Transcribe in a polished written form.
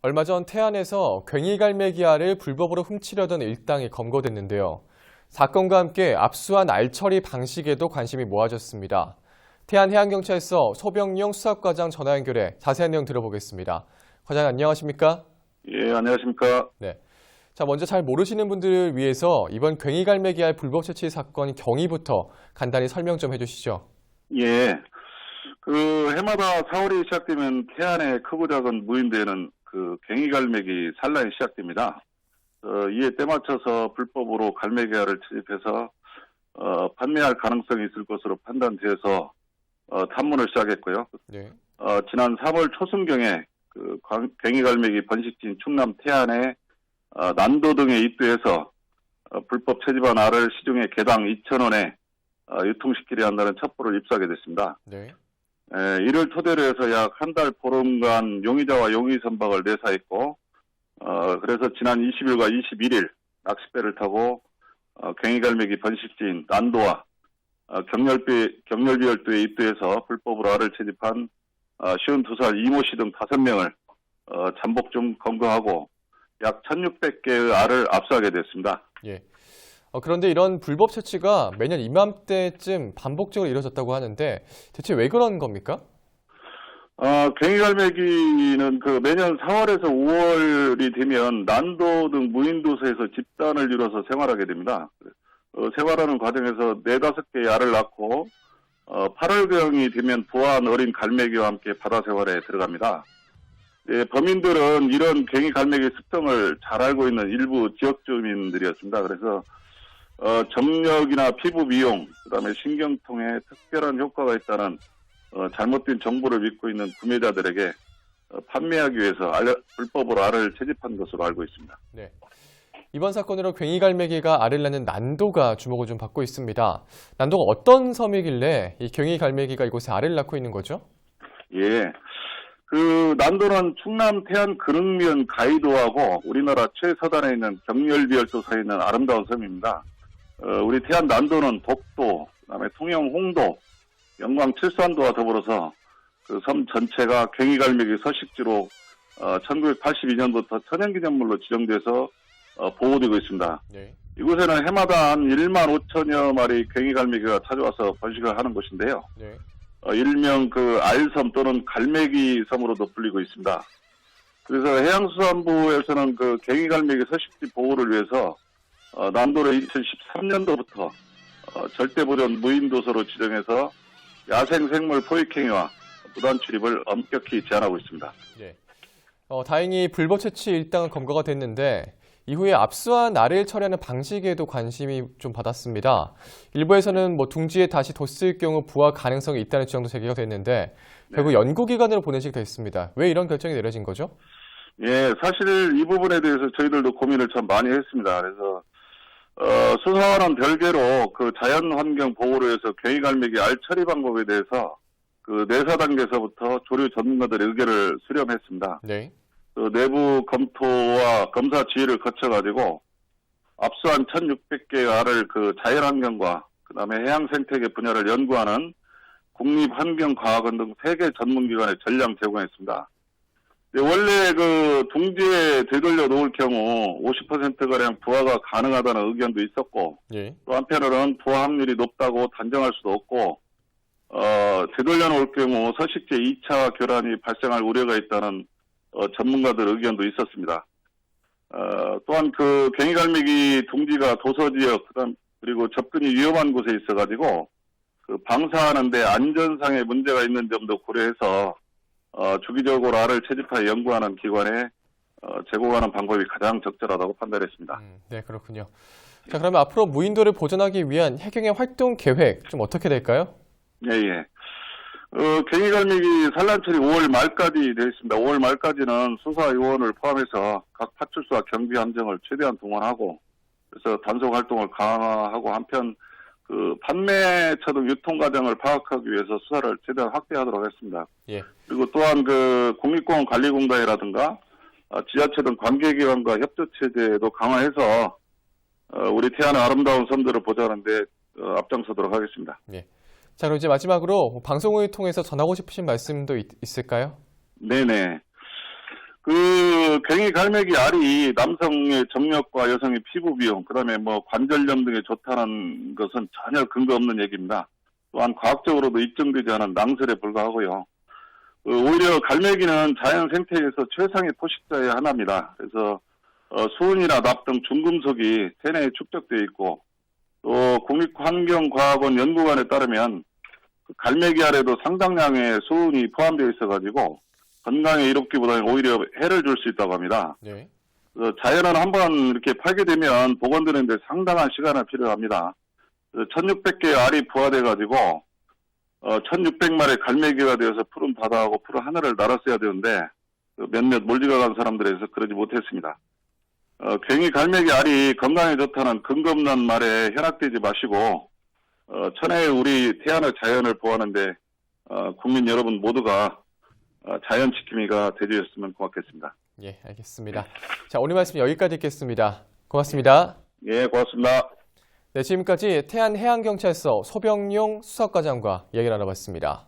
얼마 전 태안에서 괭이갈매기 알을 불법으로 훔치려던 일당이 검거됐는데요. 사건과 함께 압수한 알 처리 방식에도 관심이 모아졌습니다. 태안해양경찰서 소병용 수사과장 전화 연결해 자세한 내용 들어보겠습니다. 과장 안녕하십니까? 예, 안녕하십니까? 네. 자, 먼저 잘 모르시는 분들을 위해서 이번 괭이갈매기 알 불법 채취 사건 경위부터 간단히 설명 좀 해주시죠. 예. 해마다 4월이 시작되면 태안의 크고 작은 무인도에는 괭이갈매기 산란이 시작됩니다. 이에 때맞춰서 불법으로 갈매기알을 채집해서 판매할 가능성이 있을 것으로 판단되어서 탐문을 시작했고요. 네. 지난 3월 초순경에 괭이갈매기 번식지인 충남 태안의 난도 등에 입도해서 불법 채집한 알을 시중에 개당 2,000원에 유통시키려 한다는 첩보를 입수하게 됐습니다. 네. 이를 토대로 해서 약 한 달 보름간 용의자와 용의 선박을 내사했고, 그래서 지난 20일과 21일 낚싯배를 타고 괭이갈매기 번식지인 난도와 경렬비 열도에 입도해서 불법으로 알을 채집한 52살 이모 씨 등 5명을 잠복 중 검거하고 약 1,600개의 알을 압수하게 됐습니다. 예. 그런데 이런 불법 채취가 매년 이맘때쯤 반복적으로 이루어졌다고 하는데 대체 왜 그런 겁니까? 괭이갈매기는 매년 4월에서 5월이 되면 난도 등 무인도서에서 집단을 이뤄서 생활하게 됩니다. 생활하는 과정에서 4, 5개의 알을 낳고 8월경이 되면 부화한 어린 갈매기와 함께 바다 생활에 들어갑니다. 범인들은 이런 괭이갈매기 습성을 잘 알고 있는 일부 지역 주민들이었습니다. 그래서 정력이나 피부 미용, 그다음에 신경통에 특별한 효과가 있다는 잘못된 정보를 믿고 있는 구매자들에게 판매하기 위해서 불법으로 알을 채집한 것으로 알고 있습니다. 네. 이번 사건으로 괭이갈매기가 알을 낳는 난도가 주목을 좀 받고 있습니다. 난도가 어떤 섬이길래 이 괭이갈매기가 이곳에 알을 낳고 있는 거죠? 예. 난도는 충남 태안 근흥면 가이도하고 우리나라 최서단에 있는 경렬비 열도 사이에 있는 아름다운 섬입니다. 우리 태안 난도는 독도, 그다음에 통영 홍도, 영광 칠산도와 더불어서 섬 전체가 괭이갈매기 서식지로 1982년부터 천연기념물로 지정돼서 보호되고 있습니다. 네. 이곳에는 해마다 한 1만 5천여 마리 괭이갈매기가 찾아와서 번식을 하는 곳인데요. 네. 일명 알섬 또는 갈매기 섬으로도 불리고 있습니다. 그래서 해양수산부에서는 괭이갈매기 서식지 보호를 위해서 난도를 2013년도부터 절대보전 무인도서로 지정해서 야생생물 포획행위와 무단 출입을 엄격히 제한하고 있습니다. 네. 다행히 불법 채취 일당은 검거가 됐는데 이후에 압수한 알을 처리하는 방식에도 관심이 좀 받았습니다. 일부에서는 둥지에 다시 뒀을 경우 부화 가능성이 있다는 주장도 제기가 됐는데 결국 연구기관으로 보내지게 됐습니다. 왜 이런 결정이 내려진 거죠? 예, 사실 이 부분에 대해서 저희들도 고민을 참 많이 했습니다. 그래서 수사와는 별개로 자연환경 보호를 위해서 괭이갈매기 알 처리 방법에 대해서 내사 단계에서부터 조류 전문가들의 의견을 수렴했습니다. 네. 내부 검토와 검사 지휘를 거쳐가지고 압수한 1,600개의 알을 자연환경과 그다음에 해양생태계 분야를 연구하는 국립환경과학원 등 3개 전문기관에 전량 제공했습니다. 원래 둥지에 되돌려 놓을 경우 50%가량 부화가 가능하다는 의견도 있었고, 예. 또 한편으로는 부화 확률이 높다고 단정할 수도 없고, 되돌려 놓을 경우 서식지 2차 교란이 발생할 우려가 있다는 전문가들 의견도 있었습니다. 또한 괭이갈매기 둥지가 도서지역, 그리고 접근이 위험한 곳에 있어가지고, 방사하는데 안전상의 문제가 있는 점도 고려해서, 주기적으로 알을 채집하여 연구하는 기관에 제공하는 방법이 가장 적절하다고 판단했습니다. 네, 그렇군요. 자, 그러면 앞으로 무인도를 보존하기 위한 해경의 활동 계획 좀 어떻게 될까요? 예. 괭이갈매기 산란철이 5월 말까지 되어 있습니다. 5월 말까지는 수사요원을 포함해서 각 파출소와 경비 함정을 최대한 동원하고, 그래서 단속 활동을 강화하고 한편 판매처 등 유통 과정을 파악하기 위해서 수사를 최대한 확대하도록 했습니다. 예. 그리고 또한 국립공원 관리공단이라든가 지자체 등 관계기관과 협조 체제도 강화해서 우리 태안의 아름다운 섬들을 보존하는 데 앞장서도록 하겠습니다. 예. 자, 그럼 이제 마지막으로 방송을 통해서 전하고 싶으신 말씀도 있을까요? 네네. 그 괭이 갈매기 알이 남성의 정력과 여성의 피부 비용, 그다음에 뭐 관절염 등에 좋다는 것은 전혀 근거 없는 얘기입니다. 또한 과학적으로도 입증되지 않은 낭설에 불과하고요. 오히려 갈매기는 자연 생태계에서 최상의 포식자의 하나입니다. 그래서 수은이나 납 등 중금속이 체내에 축적되어 있고, 또 국립환경과학원 연구관에 따르면 갈매기 알에도 상당량의 수은이 포함되어 있어가지고 건강에 이롭기보다는 오히려 해를 줄 수 있다고 합니다. 네. 자연은 한번 이렇게 팔게 되면 복원되는데 상당한 시간이 필요합니다. 1600개의 알이 부화돼가지고 1600마리의 갈매기가 되어서 푸른 바다하고 푸른 하늘을 날았어야 되는데 몇몇 몰지각한 사람들에서 그러지 못했습니다. 괭이 갈매기 알이 건강에 좋다는 근거 없는 말에 현혹되지 마시고 천혜의 우리 태안의 자연을 보호하는데 국민 여러분 모두가 자연 지킴이가 되주셨으면 고맙겠습니다. 예, 알겠습니다. 자, 오늘 말씀 여기까지 듣겠습니다. 고맙습니다. 예, 고맙습니다. 네, 지금까지 태안해양경찰서 소병용 수석과장과 이야기 나눠봤습니다.